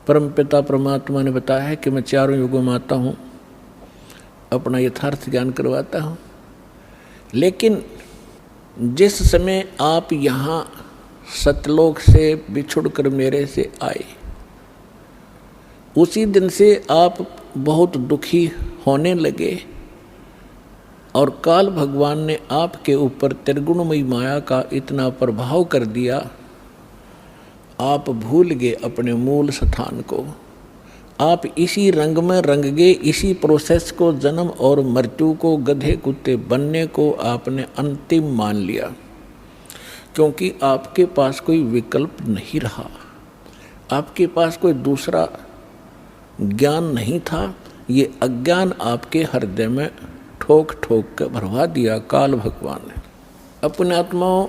परमपिता परमात्मा ने बताया है कि मैं चारों युगों में आता हूँ, अपना यथार्थ ज्ञान करवाता हूँ। लेकिन जिस समय आप यहाँ सतलोक से बिछुड़कर मेरे से आए, उसी दिन से आप बहुत दुखी होने लगे और काल भगवान ने आपके ऊपर त्रिगुणमयी माया का इतना प्रभाव कर दिया, आप भूल गए अपने मूल स्थान को। आप इसी रंग में रंग गए, इसी प्रोसेस को, जन्म और मृत्यु को, गधे कुत्ते बनने को आपने अंतिम मान लिया, क्योंकि आपके पास कोई विकल्प नहीं रहा, आपके पास कोई दूसरा ज्ञान नहीं था। ये अज्ञान आपके हृदय में ठोक ठोक कर भरवा दिया काल भगवान ने। अपने आत्माओं,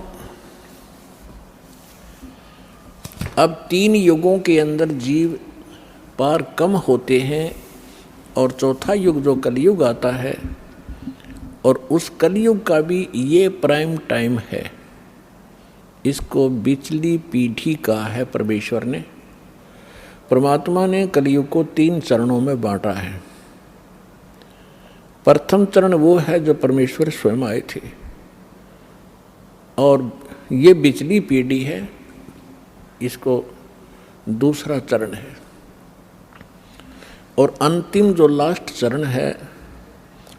अब 3 युगों के अंदर जीव पार कम होते हैं और चौथा युग जो कलयुग आता है, और उस कलयुग का भी ये प्राइम टाइम है। इसको बिचली पीढ़ी कहा है परमेश्वर ने। परमात्मा ने कलयुग को 3 चरणों में बांटा है। प्रथम चरण वो है जो परमेश्वर स्वयं आए थे, और ये बिचली पीढ़ी है, इसको दूसरा चरण है। और अंतिम जो लास्ट चरण है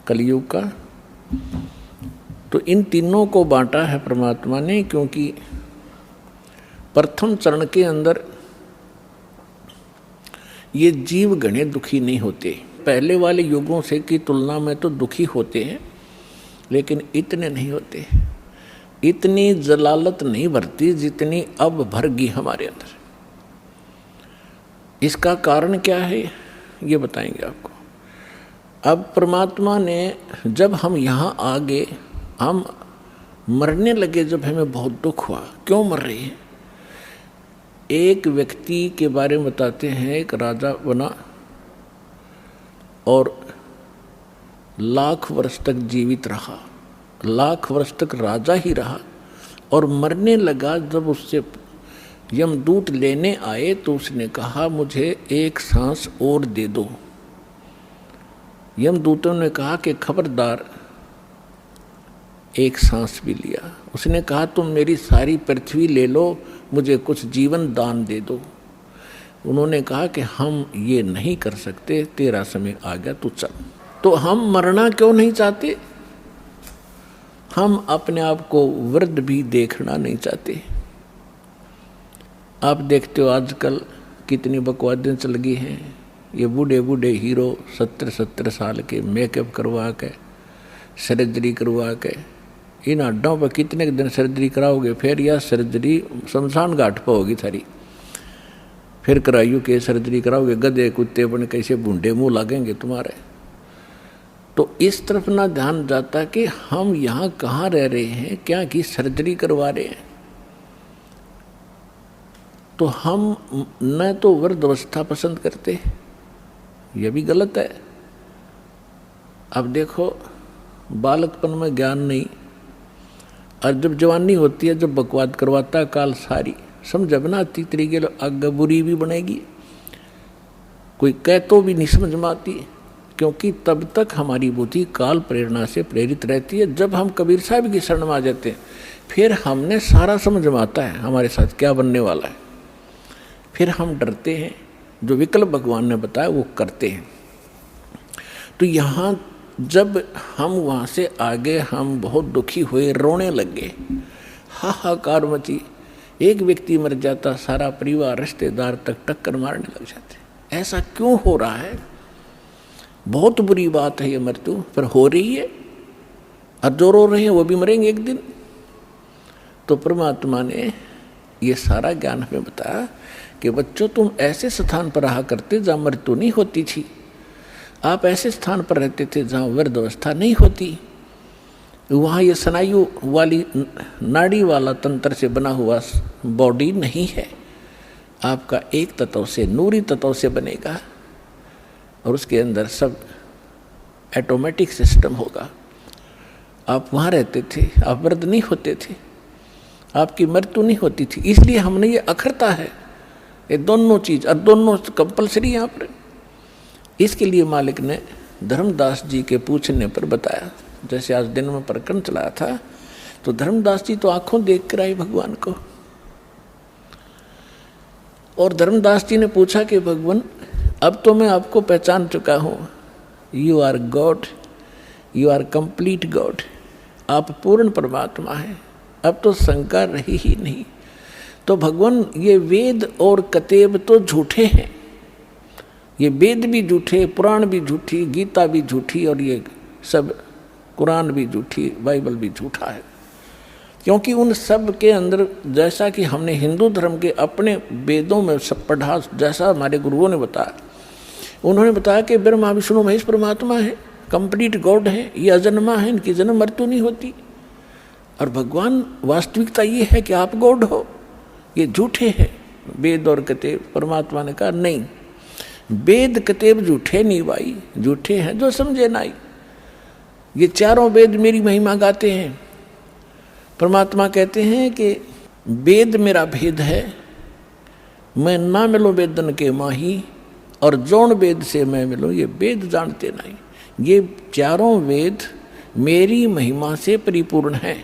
कलयुग का, तो इन तीनों को बांटा है परमात्मा ने, क्योंकि प्रथम चरण के अंदर ये जीव घने दुखी नहीं होते। पहले वाले युगों से की तुलना में तो दुखी होते हैं, लेकिन इतने नहीं होते, इतनी जलालत नहीं भरती जितनी अब भरगी हमारे अंदर। इसका कारण क्या है ये बताएंगे आपको। अब परमात्मा ने, जब हम यहाँ आ गए, हम मरने लगे, जब हमें बहुत दुख हुआ। क्यों मर रहे हैं? एक व्यक्ति के बारे में बताते हैं, एक राजा बना और लाख वर्ष तक जीवित रहा, लाख वर्ष तक राजा ही रहा, और मरने लगा। जब उससे यमदूत लेने आए तो उसने कहा, मुझे एक सांस और दे दो। यमदूतों ने कहा कि खबरदार, एक सांस भी लिया। उसने कहा, तुम मेरी सारी पृथ्वी ले लो, मुझे कुछ जीवन दान दे दो। उन्होंने कहा कि हम ये नहीं कर सकते, तेरा समय आ गया, तू चल। तो हम मरना क्यों नहीं चाहते? हम अपने आप को वृद्ध भी देखना नहीं चाहते। आप देखते हो आजकल कितनी बकवादें चल गई हैं। ये बूढ़े बूढ़े हीरो 70-70 साल के मेकअप करवा के, सर्जरी करवा के, इन हड्डों पर कितने दिन सर्जरी कराओगे? फिर यह सर्जरी शमशान घाट पर होगी थारी। फिर कराइयो के सर्जरी कराओगे, गधे कुत्ते बन कैसे बूढ़े मुँह लगेंगे तुम्हारे। तो इस तरफ ना ध्यान जाता कि हम यहाँ कहाँ रह रहे हैं, क्या की सर्जरी करवा रहे हैं। तो हम न तो वृद्धावस्था पसंद करते, यह भी गलत है। अब देखो, बालकपन में ज्ञान नहीं, और जब जवानी होती है, जब बकवाद करवाता काल सारी समझ बना आती, तरीके आगे बुरी भी बनेगी, कोई कह तो भी नहीं समझ में आती, क्योंकि तब तक हमारी बुद्धि काल प्रेरणा से प्रेरित रहती है। जब हम कबीर साहब की शरण में आ जाते हैं, फिर हमने सारा समझ में आता है हमारे साथ क्या बनने वाला है। फिर हम डरते हैं, जो विकल्प भगवान ने बताया वो करते हैं। तो यहाँ जब हम वहाँ से आगे, हम बहुत दुखी हुए, रोने लगे, हाहाकार मची। एक व्यक्ति मर जाता, सारा परिवार रिश्तेदार तक टक्कर मारने लग जाते। ऐसा क्यों हो रहा है? बहुत बुरी बात है ये मृत्यु, पर हो रही है, और जो रो रहे हैं वो भी मरेंगे एक दिन। तो परमात्मा ने ये सारा ज्ञान हमें बताया कि बच्चों, तुम ऐसे स्थान पर रहा करते जहाँ मृत्यु नहीं होती थी। आप ऐसे स्थान पर रहते थे जहाँ वृद्धावस्था नहीं होती। वहाँ ये स्नायु वाली नाड़ी वाला तंत्र से बना हुआ बॉडी नहीं है। आपका एक तत्व से, नूरी तत्व से बनेगा, और उसके अंदर सब ऑटोमेटिक सिस्टम होगा। आप वहाँ रहते थे, आप वृद्ध नहीं होते थे, आपकी मृत्यु नहीं होती थी। इसलिए हमने ये अखरता है, ये दोनों चीज, और दोनों कंपलसरी यहाँ पर। इसके लिए मालिक ने धर्मदास जी के पूछने पर बताया। जैसे आज दिन में प्रकरण चला था, तो धर्मदास जी तो आंखों देख कर आए भगवान को, और धर्मदास जी ने पूछा कि भगवान अब तो मैं आपको पहचान चुका हूँ, you are God, you are complete God, आप पूर्ण परमात्मा हैं, अब तो शंका रही ही नहीं। तो भगवान ये वेद और कतेब तो झूठे हैं, ये वेद भी झूठे, पुराण भी झूठी, गीता भी झूठी, और ये सब कुरान भी झूठी, बाइबल भी झूठा है। क्योंकि उन सब के अंदर, जैसा कि हमने हिंदू धर्म के अपने वेदों में सब पढ़ा, जैसा हमारे गुरुओं ने बताया, उन्होंने बताया कि ब्रह्मा विष्णु महेश परमात्मा है, कंप्लीट गॉड है, ये अजन्मा है, इनकी जन्म मृत्यु नहीं होती। और भगवान वास्तविकता ये है कि आप गॉड हो, ये झूठे हैं वेद और कतेब। परमात्मा ने कहा नहीं, वेद कतेब झूठे नहीं भाई, झूठे हैं जो समझे नहीं। ये चारों वेद मेरी महिमा गाते हैं। परमात्मा कहते हैं कि वेद मेरा भेद है, मैं ना मिलो वेदन के माही, और जौन वेद से मैं मिलो ये वेद जानते नहीं। ये चारों वेद मेरी महिमा से परिपूर्ण हैं,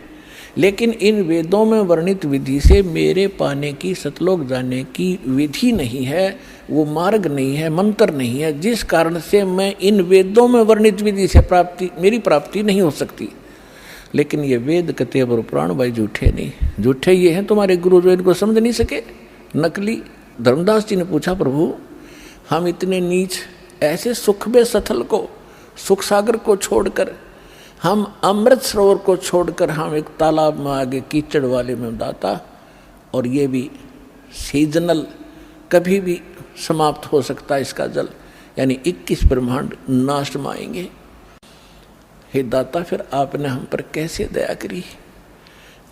लेकिन इन वेदों में वर्णित विधि से मेरे पाने की, सतलोक जाने की विधि नहीं है, वो मार्ग नहीं है, मंत्र नहीं है, जिस कारण से मैं इन वेदों में वर्णित विधि से मेरी प्राप्ति नहीं हो सकती। लेकिन ये वेद कतेब और पुराण भाई झूठे नहीं, झूठे ये हैं तुम्हारे गुरु जो इनको समझ नहीं सके, नकली। धर्मदास जी ने पूछा प्रभु हम इतने नीच, ऐसे सुख में सथल को, सुख सागर को छोड़कर, हम अमृत सरोवर को छोड़कर हम एक तालाब में आगे कीचड़ वाले में दाता, और ये भी सीजनल, कभी भी समाप्त हो सकता है इसका जल, यानी 21 ब्रह्मांड नाश में आएंगे। हे दाता फिर आपने हम पर कैसे दया करी,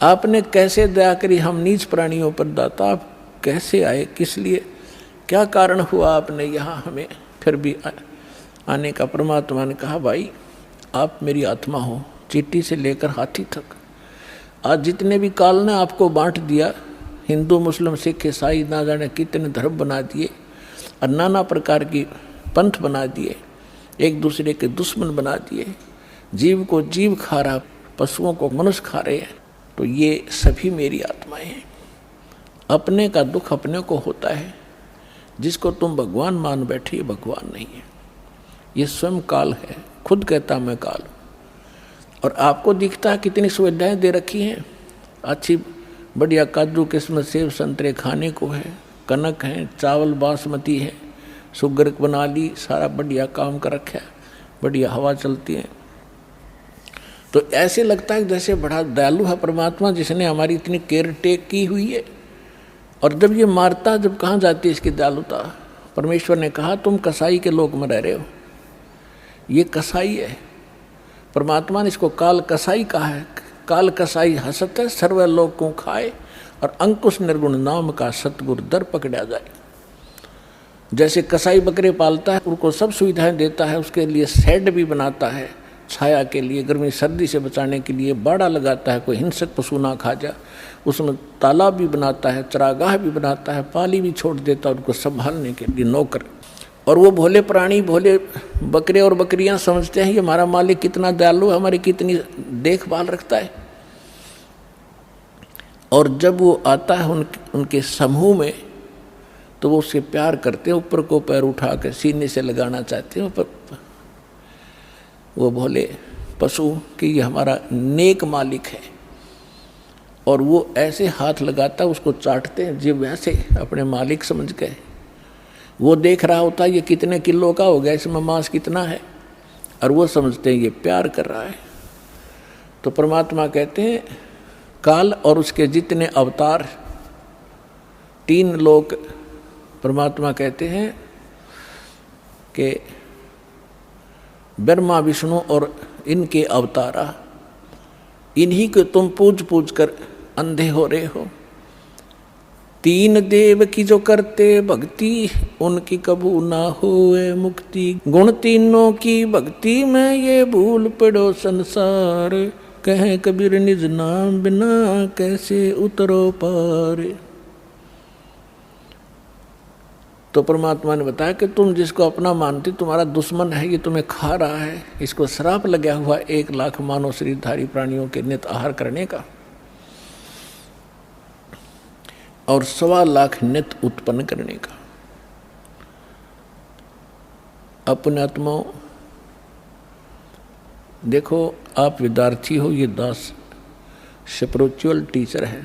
आपने कैसे दया करी हम नीच प्राणियों पर दाता, आप कैसे आए, किस लिए, क्या कारण हुआ आपने यहाँ हमें फिर भी आने का। परमात्मा ने कहा भाई आप मेरी आत्मा हो, चींटी से लेकर हाथी तक, आज जितने भी काल ने आपको बांट दिया, हिंदू मुस्लिम सिख ईसाई ना जाने कितने धर्म बना दिए, और नाना प्रकार की पंथ बना दिए, एक दूसरे के दुश्मन बना दिए, जीव को जीव खा रहा, पशुओं को मनुष्य खा रहे हैं, तो ये सभी मेरी आत्माएं हैं। अपने का दुख अपने को होता है, जिसको तुम भगवान मान बैठे ये भगवान नहीं है, ये स्वयं काल है, खुद कहता मैं काल। और आपको दिखता है कितनी सुविधाएं दे रखी हैं, अच्छी बढ़िया काजू किस्मत सेब संतरे खाने को है, कनक है, चावल बासमती है, शुगर बना ली, सारा बढ़िया काम कर रखा है, बढ़िया हवा चलती है। तो ऐसे लगता है जैसे बड़ा दयालु है परमात्मा, जिसने हमारी इतनी केयर टेक की हुई है। और जब ये मारता, जब कहाँ जाती है इसकी दयालुता। परमेश्वर ने कहा तुम कसाई के लोक में रह रहे हो, ये कसाई है। परमात्मा ने इसको काल कसाई कहा है। काल कसाई हसत है सर्व लोक को खाए, और अंकुश निर्गुण नाम का सतगुरु दर पकड़ा जाए। जैसे कसाई बकरे पालता है, उनको सब सुविधाएं देता है, उसके लिए शेड भी बनाता है छाया के लिए, गर्मी सर्दी से बचाने के लिए बाड़ा लगाता है, कोई हिंसक पशु ना खा जाए, उसमें तालाब भी बनाता है, चरागाह भी बनाता है, पाली भी छोड़ देता है उनको संभालने के लिए नौकर। और वो भोले प्राणी, भोले बकरे और बकरियां समझते हैं ये हमारा मालिक कितना दयालु है, हमारी कितनी देखभाल रखता है। और जब वो आता है उनके समूह में, तो वो उससे प्यार करते हैं, ऊपर को पैर उठा कर सीने से लगाना चाहते हैं, पर वो भोले पशु कि ये हमारा नेक मालिक है। और वो ऐसे हाथ लगाता है, उसको चाटते हैं जीव, वैसे अपने मालिक समझ गए। वो देख रहा होता है ये कितने किलो का हो गया, इसमें मांस कितना है, और वो समझते हैं ये प्यार कर रहा है। तो परमात्मा कहते हैं काल और उसके जितने अवतार, 3 लोक, परमात्मा कहते हैं कि ब्रह्मा विष्णु और इनके अवतारा, इन्हीं को तुम पूज पूज कर अंधे हो रहे हो। 3 देव की जो करते भक्ति, उनकी कबू ना होए मुक्ति। गुण तीनों की भक्ति में ये भूल पड़ो संसार, कहे कबीर निज नाम बिना कैसे उतरो पार। तो परमात्मा ने बताया कि तुम जिसको अपना मानते तुम्हारा दुश्मन है, ये तुम्हें खा रहा है, इसको श्राप लगा हुआ 1,00,000 मानव शरीरधारी प्राणियों के नित आहार करने का और 1,25,00,000 नित उत्पन्न करने का। अपने आत्माओं देखो, आप विद्यार्थी हो, ये दास स्पिरिचुअल टीचर है।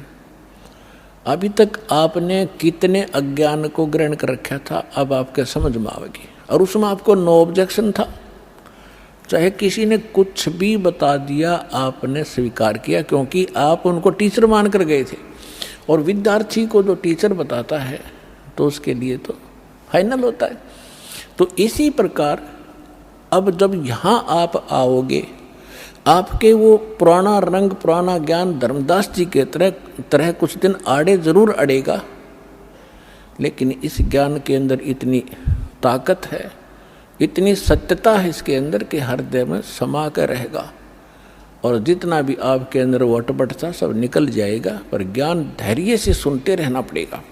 अभी तक आपने कितने अज्ञान को ग्रहण कर रखा था, अब आपके समझ में आवेगी। और उसमें आपको नो ऑब्जेक्शन था, चाहे किसी ने कुछ भी बता दिया आपने स्वीकार किया, क्योंकि आप उनको टीचर मान कर गए थे। और विद्यार्थी को जो टीचर बताता है तो उसके लिए तो फाइनल होता है। तो इसी प्रकार अब जब यहाँ आप आओगे, आपके वो पुराना रंग पुराना ज्ञान धर्मदास जी के तरह कुछ दिन आड़े जरूर अड़ेगा, लेकिन इस ज्ञान के अंदर इतनी ताकत है, इतनी सत्यता है इसके अंदर कि हृदय में समा कर रहेगा। और जितना भी आपके अंदर वटपट था सब निकल जाएगा, पर ज्ञान धैर्य से सुनते रहना पड़ेगा।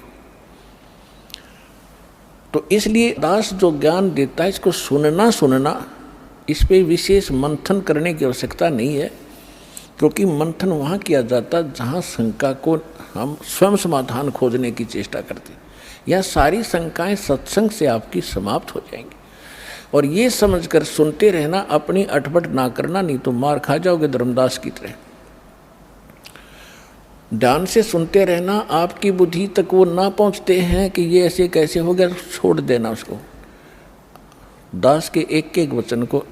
तो इसलिए दास जो ज्ञान देता है इसको सुनना, इस पे विशेष मंथन करने की आवश्यकता नहीं है, क्योंकि मंथन वहाँ किया जाता जहाँ शंका को हम स्वयं समाधान खोजने की चेष्टा करते। यह सारी शंकाएं सत्संग से आपकी समाप्त हो जाएंगी। और ये समझकर सुनते रहना, अपनी अटपट ना करना, नहीं तो मार खा जाओगे धर्मदास की तरह। ध्यान से सुनते रहना, आपकी बुद्धि तक वो ना पहुँचते हैं कि ये ऐसे कैसे हो गया, छोड़ देना उसको। दास के एक एक वचन को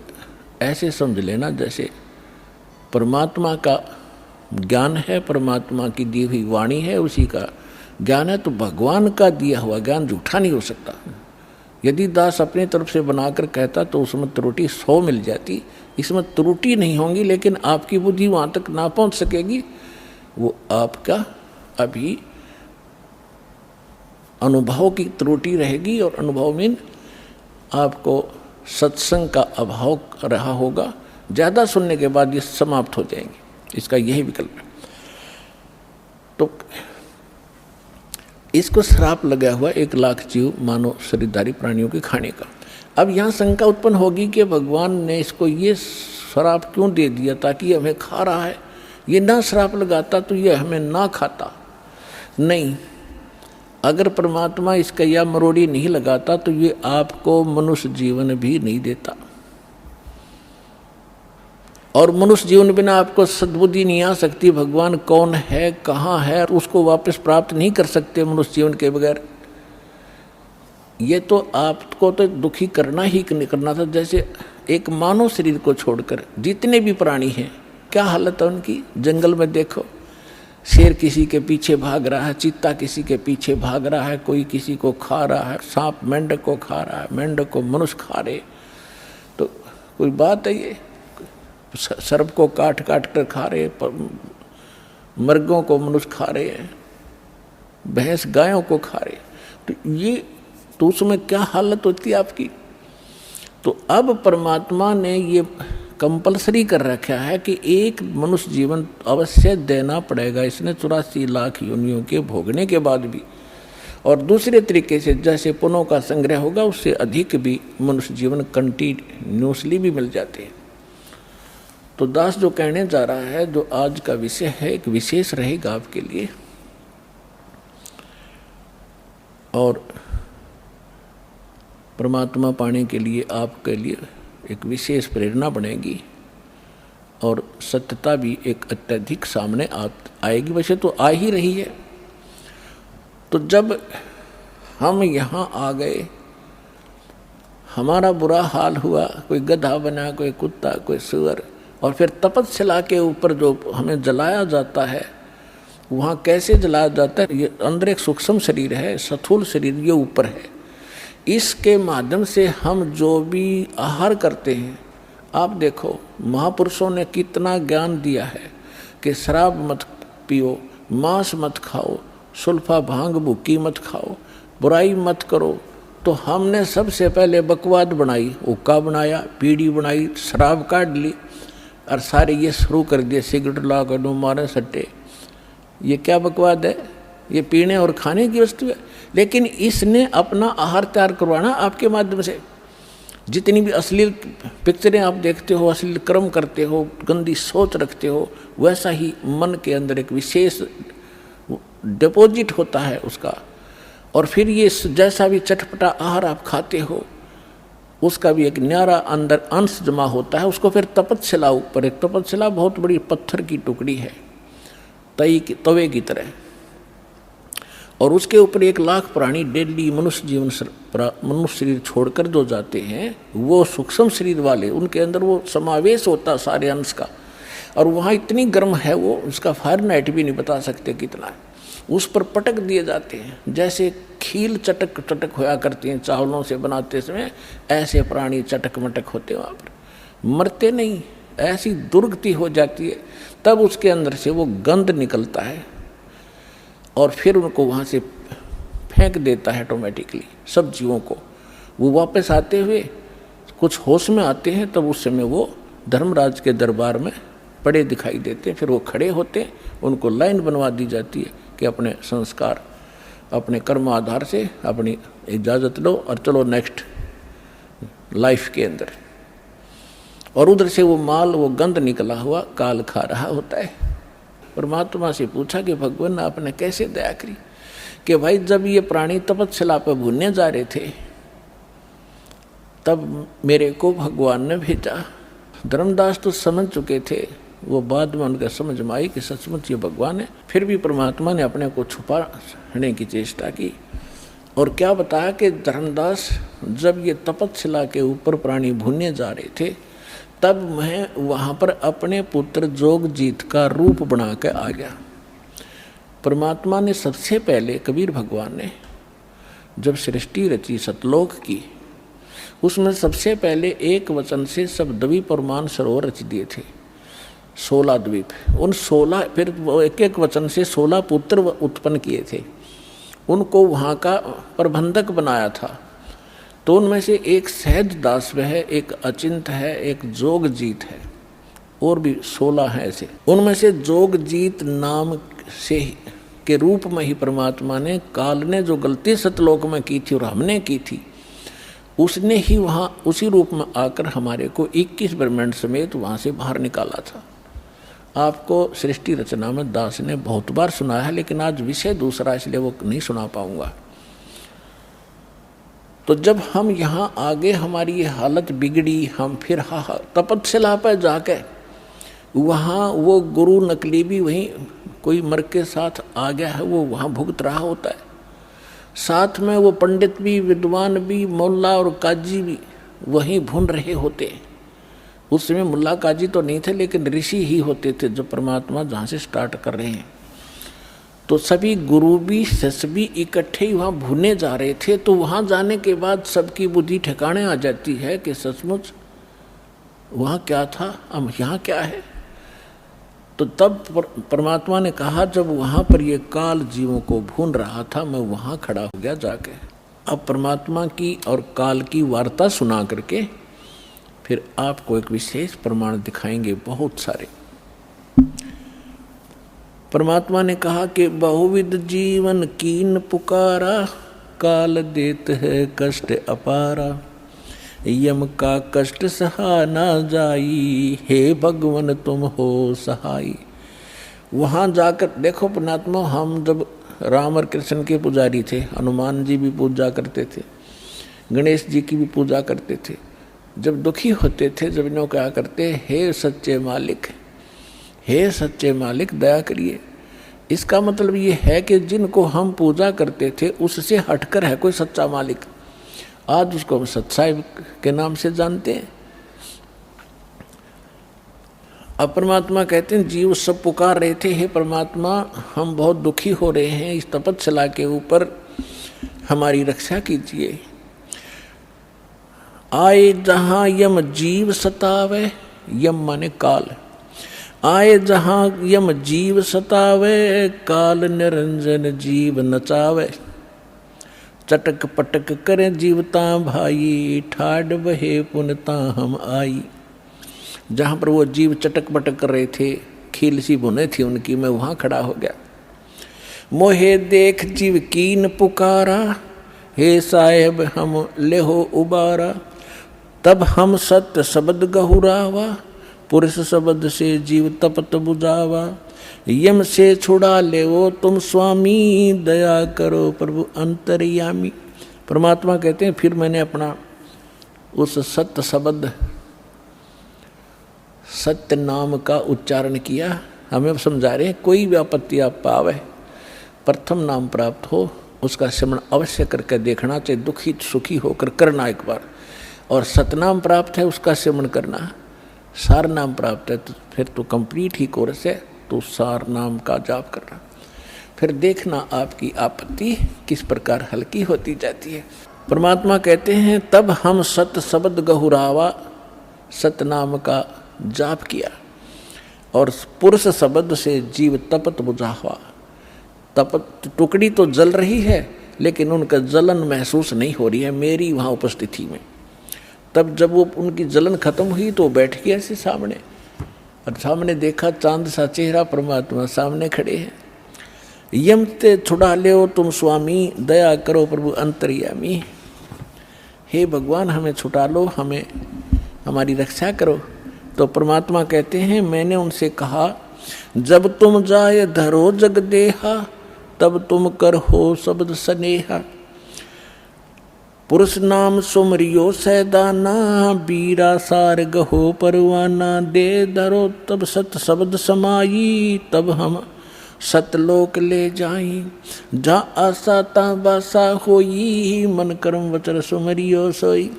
ऐसे समझ लेना जैसे परमात्मा का ज्ञान है, परमात्मा की दी हुई वाणी है, उसी का ज्ञान है। तो भगवान का दिया हुआ ज्ञान झूठा नहीं हो सकता। यदि दास अपनी तरफ से बनाकर कहता तो उसमें त्रुटि 100 मिल जाती, इसमें त्रुटि नहीं होंगी, लेकिन आपकी बुद्धि वहाँ तक ना पहुँच सकेगी। वो आपका अभी अनुभव की त्रुटि रहेगी, और अनुभव में आपको सत्संग का अभाव रहा होगा। ज़्यादा सुनने के बाद ये समाप्त हो जाएंगे, इसका यही विकल्प है। तो इसको श्राप लगा हुआ 1,00,000 जीव मानव शरीरधारी प्राणियों के खाने का। अब यहाँ शंका उत्पन्न होगी कि भगवान ने इसको ये श्राप क्यों दे दिया, ताकि हमें खा रहा है। ये ना श्राप लगाता तो ये हमें ना खाता। नहीं, अगर परमात्मा इसका या मरोड़ी नहीं लगाता तो ये आपको मनुष्य जीवन भी नहीं देता, और मनुष्य जीवन बिना आपको सद्बुद्धि नहीं आ सकती। भगवान कौन है, कहाँ है, उसको वापस प्राप्त नहीं कर सकते मनुष्य जीवन के बगैर। ये तो आपको तो दुखी करना ही करना था। जैसे एक मानव शरीर को छोड़कर जितने भी प्राणी हैं, क्या हालत है उनकी। जंगल में देखो, शेर किसी के पीछे भाग रहा है, चीता किसी के पीछे भाग रहा है, कोई किसी को खा रहा है, सांप मेंढक को खा रहा है, मेंढक को मनुष्य खा रहे। तो कोई बात है ये, सर्प को काट काट कर खा रहे, मर्गों को मनुष्य खा रहे हैं, भैंस गायों को खा रहे। तो ये तो उसमें क्या हालत होती है आपकी। तो अब परमात्मा ने ये कंपलसरी कर रखा है कि एक मनुष्य जीवन अवश्य देना पड़ेगा। इसने 84 लाख योनियों के भोगने के बाद भी, और दूसरे तरीके से जैसे पुण्यों का संग्रह होगा उससे अधिक भी मनुष्य जीवन कंटिन्यूसली भी मिल जाते हैं। तो दास जो कहने जा रहा है, जो आज का विषय है, एक विशेष रहेगा आपके लिए, और परमात्मा पाने के लिए आपके लिए एक विशेष प्रेरणा बनेगी, और सत्यता भी एक अत्यधिक सामने आएगी। वैसे तो आ ही रही है। तो जब हम यहाँ आ गए, हमारा बुरा हाल हुआ, कोई गधा बना, कोई कुत्ता, कोई सुअर, और फिर तपस्या के ऊपर जो हमें जलाया जाता है, वहाँ कैसे जलाया जाता है। ये अंदर एक सूक्ष्म शरीर है, स्थूल शरीर ये ऊपर है। इसके माध्यम से हम जो भी आहार करते हैं, आप देखो महापुरुषों ने कितना ज्ञान दिया है कि शराब मत पियो, मांस मत खाओ, सुल्फा भांग भुक्की मत खाओ, बुराई मत करो। तो हमने सबसे पहले बकवाद बनाई, हुक्का बनाया, बीड़ी बनाई, शराब काट ली, और सारे ये शुरू कर दिए सिगरेट ला कर दो मारे सट्टे। ये क्या बकवाद है। ये पीने और खाने की वस्तु है, लेकिन इसने अपना आहार तैयार करवाना आपके माध्यम से। जितनी भी अश्लील पिक्चरें आप देखते हो, अश्लील कर्म करते हो, गंदी सोच रखते हो, वैसा ही मन के अंदर एक विशेष डिपॉजिट होता है उसका। और फिर ये जैसा भी चटपटा आहार आप खाते हो, उसका भी एक न्यारा अंदर अंश जमा होता है। उसको फिर तपतशिला ऊपर, एक तपतशिला बहुत बड़ी पत्थर की टुकड़ी है तवे की तरह, और उसके ऊपर 1,00,000 प्राणी डेली मनुष्य शरीर छोड़कर जो जाते हैं, वो सूक्ष्म शरीर वाले, उनके अंदर वो समावेश होता सारे अंश का। और वहाँ इतनी गर्म है वो, उसका फारेनहाइट भी नहीं बता सकते कितना है। उस पर पटक दिए जाते हैं, जैसे खील चटक चटक होया करती हैं चावलों से बनाते समय, ऐसे प्राणी चटक मटक होते वहाँ पर, मरते नहीं, ऐसी दुर्गति हो जाती है। तब उसके अंदर से वो गंध निकलता है और फिर उनको वहाँ से फेंक देता है ऑटोमेटिकली सब जीवों को। वो वापस आते हुए कुछ होश में आते हैं, तब उस समय वो धर्मराज के दरबार में पड़े दिखाई देते हैं। फिर वो खड़े होते हैं, उनको लाइन बनवा दी जाती है कि अपने संस्कार, अपने कर्म आधार से अपनी इजाज़त लो और चलो नेक्स्ट लाइफ के अंदर। और उधर से वो माल, वो गंध निकला हुआ काल खा रहा होता है। परमात्मा से पूछा कि भगवान आपने कैसे दया करी कि भाई जब ये प्राणी तपस्या पर भूनने जा रहे थे, तब मेरे को भगवान ने भेजा। धर्मदास तो समझ चुके थे, वो बाद में उनका समझ में आई कि सचमुच ये भगवान है। फिर भी परमात्मा ने अपने को छुपाने की चेष्टा की और क्या बताया कि धर्मदास जब ये तपस्या के ऊपर प्राणी भूनने जा रहे थे, तब मैं वहाँ पर अपने पुत्र जोगजीत का रूप बना के आ गया। परमात्मा ने सबसे पहले, कबीर भगवान ने जब सृष्टि रची सतलोक की, उसमें सबसे पहले एक वचन से सब द्वीप और मानसरोवर रच दिए थे, 16 द्वीप। उन 16, फिर वो एक एक वचन से 16 पुत्र उत्पन्न किए थे, उनको वहाँ का प्रबंधक बनाया था। तो उनमें से एक सहज दास है, एक अचिंत है, एक जोगजीत है, और भी 16 हैं ऐसे। उनमें से जोगजीत नाम से के रूप में ही परमात्मा ने, काल ने जो गलती सतलोक में की थी और हमने की थी, उसने ही वहाँ उसी रूप में आकर हमारे को 21 ब्रह्मांड समेत वहाँ से बाहर निकाला था। आपको सृष्टि रचना में दास ने बहुत बार सुनाया है, लेकिन आज विषय दूसरा, इसलिए वो नहीं सुना पाऊंगा। तो जब हम यहाँ आगे हमारी ये हालत बिगड़ी, हम फिर तपस्या पर जाके वहाँ वो गुरु नकली भी वहीं कोई मर के साथ आ गया है, वो वहाँ भुगत रहा होता है। साथ में वो पंडित भी, विद्वान भी, मुल्ला और काजी भी वहीं भून रहे होते। उस समय मुल्ला काजी तो नहीं थे, लेकिन ऋषि ही होते थे जो परमात्मा जहाँ से स्टार्ट कर रहे हैं। तो सभी गुरु भी, शिष्य भी इकट्ठे ही वहाँ भूने जा रहे थे। तो वहाँ जाने के बाद सबकी बुद्धि ठिकाने आ जाती है कि सचमुच वहाँ क्या था, अब यहाँ क्या है। तो तब परमात्मा ने कहा, जब वहाँ पर ये काल जीवों को भून रहा था, मैं वहाँ खड़ा हो गया जाके। अब परमात्मा की और काल की वार्ता सुना करके फिर आपको एक विशेष प्रमाण दिखाएंगे, बहुत सारे। परमात्मा ने कहा कि बहुविध जीवन कीन पुकारा, काल देत है कष्ट अपारा, यम का कष्ट सहा ना जाई, हे भगवन तुम हो सहाई। वहाँ जाकर देखो परमात्मा, हम जब राम और कृष्ण के पुजारी थे, हनुमान जी भी पूजा करते थे, गणेश जी की भी पूजा करते थे। जब दुखी होते थे, जब इन्हों क्या करते, हे सच्चे मालिक, हे सच्चे मालिक दया करिए। इसका मतलब ये है कि जिनको हम पूजा करते थे उससे हटकर है कोई सच्चा मालिक। आज उसको हम सच्चाई के नाम से जानते हैं। अब परमात्मा कहते हैं, जीव सब पुकार रहे थे, हे परमात्मा हम बहुत दुखी हो रहे हैं, इस तपस्या के ऊपर हमारी रक्षा कीजिए। आए जहाँ यम जीव सतावे, यम माने काल, आए जहाँ यम जीव सतावे, काल निरंजन जीव नचावे, चटक पटक करें जीवता भाई, ठाड बहे पुनता हम आई। जहाँ पर वो जीव चटक पटक कर रहे थे, खील सी बुने थी उनकी, मैं वहाँ खड़ा हो गया। मोहे देख जीव कीन पुकारा, हे साहेब हम लेहो उबारा। तब हम सत्य शब्द गहुरावा, पुरुष शब्द से जीव तपत बुझावा। यम से छुड़ा ले वो तुम स्वामी, दया करो प्रभु अंतर्यामी। परमात्मा कहते हैं फिर मैंने अपना उस सत्य शब्द सत्य नाम का उच्चारण किया। हमें समझा रहे हैं कोई भी आपत्ति आप पावे, प्रथम नाम प्राप्त हो उसका स्मरण अवश्य करके देखना चाहिए, दुखी सुखी होकर करना एक बार। और सतनाम प्राप्त है उसका स्मरण करना, सार नाम प्राप्त है तो फिर तो कंप्लीट ही कोर्स है, तो सार नाम का जाप करना। फिर देखना आपकी आपत्ति किस प्रकार हल्की होती जाती है। परमात्मा कहते हैं तब हम सत शब्द गहुरावा, सतनाम का जाप किया और पुरुष शब्द से जीव तपत बुझावा। तपत टुकड़ी तो जल रही है लेकिन उनका जलन महसूस नहीं हो रही है मेरी वहाँ उपस्थिति में। तब जब वो उनकी जलन खत्म हुई तो बैठ गया ऐसे सामने, और सामने देखा चांद सा चेहरा, परमात्मा सामने खड़े हैं। यम ते छुड़ा ले तुम स्वामी, दया करो प्रभु अंतर्यामी। हे भगवान हमें छुटा लो, हमें हमारी रक्षा करो। तो परमात्मा कहते हैं मैंने उनसे कहा जब तुम जाए धरो जग देहा, तब तुम कर हो शब्द स्नेहा। पुरुष नाम सुमरियो सैदाना, बीरा सार गहो परवाना। दे धरो तब सत शब्द समाई, तब हम सतलोक ले जाई। जा आशा ता बासा होई, मन कर्म वचन सुमरियो सोई।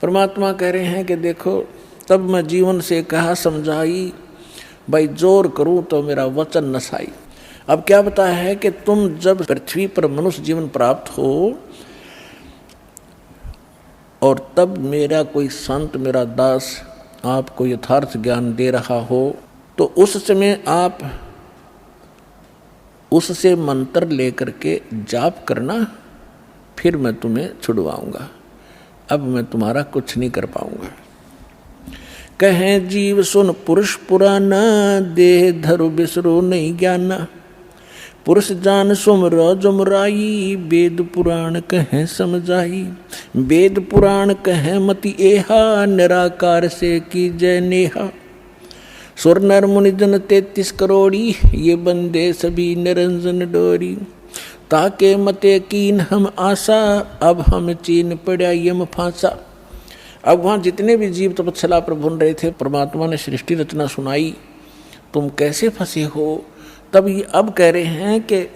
परमात्मा कह रहे हैं कि देखो तब मैं जीवन से कहा समझाई, भाई जोर करूं तो मेरा वचन नसाई। अब क्या बताया है कि तुम जब पृथ्वी पर मनुष्य जीवन प्राप्त हो और तब मेरा कोई संत मेरा दास आपको यथार्थ ज्ञान दे रहा हो, तो उस समय आप उससे मंत्र लेकर के जाप करना, फिर मैं तुम्हें छुड़वाऊंगा। अब मैं तुम्हारा कुछ नहीं कर पाऊंगा। कहें जीव सुन पुरुष पुराना, देह धरु बिसरो नहीं ज्ञाना। पुरुष जान सुमरो जुमराई, वेद पुराण कहें समझाई। वेद पुराण कहें मति एहा, निराकार से की जय नेहा। सुर नर मुनि जन 33 करोड़ी, ये बंदे सभी निरंजन डोरी। ताके मते कीन हम आशा, अब हम चीन पड़ा यम फांसा। अब वहाँ जितने भी जीव तपस्या पर भुन रहे थे, परमात्मा ने सृष्टि रचना सुनाई, तुम कैसे फंसे हो। तब ये अब कह रहे हैं कि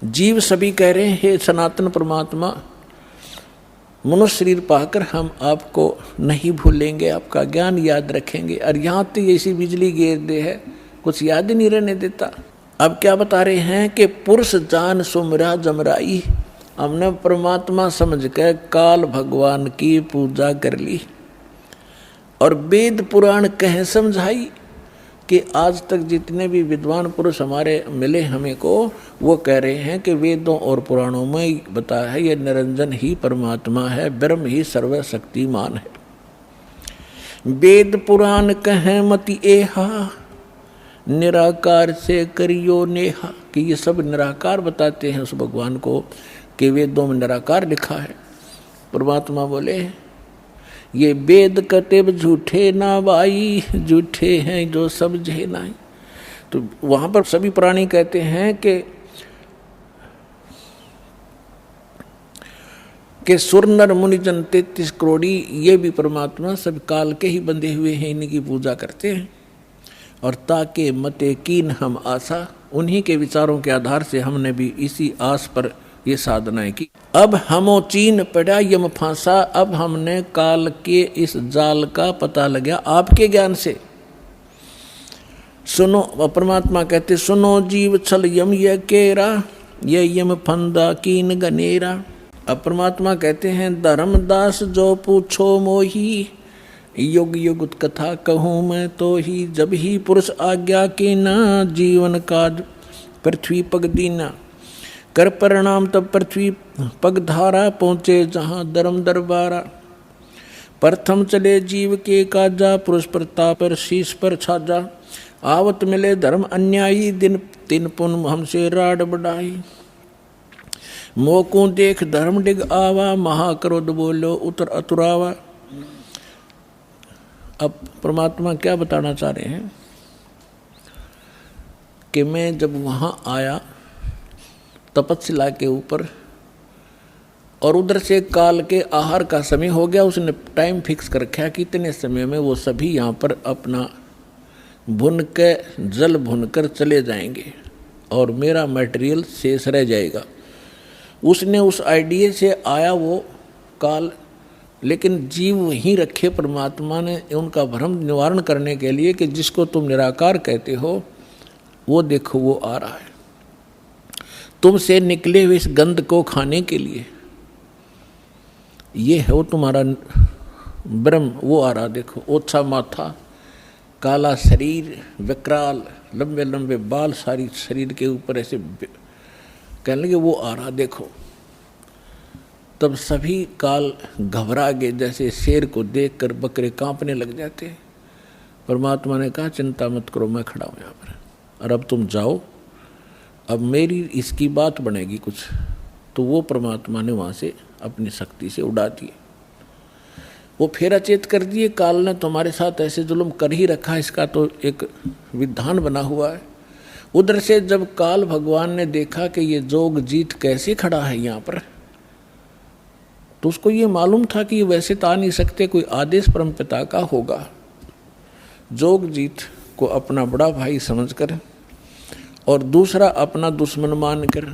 जीव सभी कह रहे हैं हे सनातन परमात्मा, मनुष्य शरीर पाकर हम आपको नहीं भूलेंगे, आपका ज्ञान याद रखेंगे। और यहाँ तो ऐसी बिजली गिर दे है, कुछ याद ही नहीं रहने देता। अब क्या बता रहे हैं कि पुरुष जान सुमरा जमराई, हमने परमात्मा समझ के काल भगवान की पूजा कर ली। और वेद पुराण कह समझाई कि आज तक जितने भी विद्वान पुरुष हमारे मिले हमें को, वो कह रहे हैं कि वेदों और पुराणों में बताया है ये निरंजन ही परमात्मा है, ब्रह्म ही सर्वशक्तिमान है। वेद पुराण कहें मति एहा, निराकार से करियो नेहा। कि ये सब निराकार बताते हैं उस भगवान को, कि वेदों में निराकार लिखा है। परमात्मा बोले ये वेद कतेब झूठे ना भाई, झूठे हैं जो सब जे नाई। तो वहाँ पर सभी प्राणी कहते हैं कि सुर नर मुनि जन 33 करोड़ी, ये भी परमात्मा सब काल के ही बंधे हुए हैं, इन्हीं की पूजा करते हैं। और ताके मते कीन हम आशा, उन्हीं के विचारों के आधार से हमने भी इसी आस पर ये साधनाएं की। अब हमो चीन पड़ा यम फांसा, अब हमने काल के इस जाल का पता लगा आपके ज्ञान से। सुनो, परमात्मा कहते सुनो जीव छल यम ये केरा, ये यम फंदा कीन गनेरा। अब परमात्मा कहते हैं धर्मदास जो पूछो मोही, युग युग कथा कहूँ मैं तो ही। जब ही पुरुष आज्ञा के ना, जीवन काज पृथ्वी पग दीना। कर परिणाम तब पृथ्वी पग धारा, पहुँचे जहाँ धर्म दरबारा। प्रथम चले जीव के काजा, पुरुष प्रताप पर शीश पर छाजा। आवत मिले धर्म अन्यायी, दिन तीन पुन हमसे राड बढ़ाई। मोकू देख धर्म डिग आवा, महाक्रोध बोलो उतर अतुरावा। अब परमात्मा क्या बताना चाह रहे हैं कि मैं जब वहाँ आया तपस्या के ऊपर और उधर से काल के आहार का समय हो गया, उसने टाइम फिक्स कर रखा कि इतने समय में वो सभी यहाँ पर अपना भुन के जल भुनकर चले जाएंगे और मेरा मटेरियल शेष रह जाएगा। उसने उस आइडिया से आया वो काल, लेकिन जीव वहीं रखे परमात्मा ने उनका भ्रम निवारण करने के लिए कि जिसको तुम निराकार कहते हो वो देखो वो आ रहा है तुमसे निकले हुए इस गंध को खाने के लिए। ये है वो तुम्हारा ब्रह्म, वो आ रहा देखो। ओछा माथा, काला शरीर, विकराल, लंबे लंबे बाल सारी शरीर के ऊपर ऐसे कहने लगे वो आ रहा देखो। तब सभी काल घबरा गए, जैसे शेर को देखकर बकरे कांपने लग जाते हैं। परमात्मा ने कहा चिंता मत करो, मैं खड़ा हूँ यहाँ पर, और अब तुम जाओ, अब मेरी इसकी बात बनेगी कुछ। तो वो परमात्मा ने वहाँ से अपनी शक्ति से उड़ा दिए, वो फिर अचेत कर दिए। काल ने तुम्हारे साथ ऐसे जुल्म कर ही रखा, इसका तो एक विधान बना हुआ है। उधर से जब काल भगवान ने देखा कि ये जोग जीत कैसे खड़ा है यहाँ पर, तो उसको ये मालूम था कि ये वैसे तो आ नहीं सकते, कोई आदेश परमपिता का होगा। जोग जीत को अपना बड़ा भाई समझकर और दूसरा अपना दुश्मन मानकर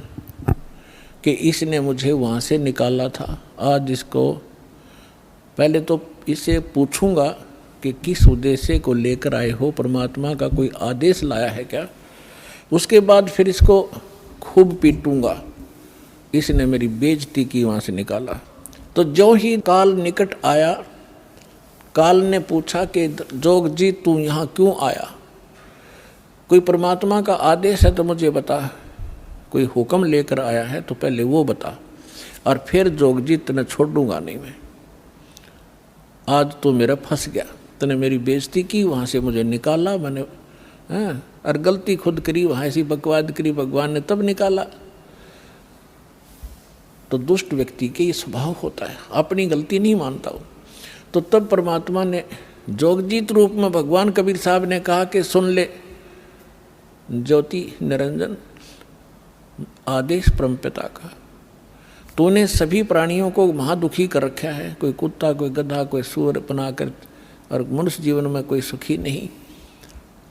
कि इसने मुझे वहाँ से निकाला था, आज इसको पहले तो इसे पूछूंगा कि किस उद्देश्य को लेकर आए हो, परमात्मा का कोई आदेश लाया है क्या, उसके बाद फिर इसको खूब पीटूंगा, इसने मेरी बेइज्जती की, वहाँ से निकाला। तो जो ही काल निकट आया, काल ने पूछा कि जोग जी तू यहाँ क्यों आया, कोई परमात्मा का आदेश है तो मुझे बता, कोई हुक्म लेकर आया है तो पहले वो बता, और फिर जोग जी तने छोड़ूंगा नहीं मैं। आज तो मेरा फंस गया, तने मेरी बेइज्जती की, वहाँ से मुझे निकाला मैंने, और गलती खुद करी, वहाँ ऐसी बकवाद करी, भगवान ने तब निकाला। तो दुष्ट व्यक्ति के ये स्वभाव होता है, अपनी गलती नहीं मानता हो। तो तब परमात्मा ने जोगजीत रूप में भगवान कबीर साहब ने कहा कि सुन ले ज्योति निरंजन, आदेश परमपिता का, तूने सभी प्राणियों को महादुखी कर रखा है, कोई कुत्ता, कोई गधा, कोई सूअर बनाकर, और मनुष्य जीवन में कोई सुखी नहीं।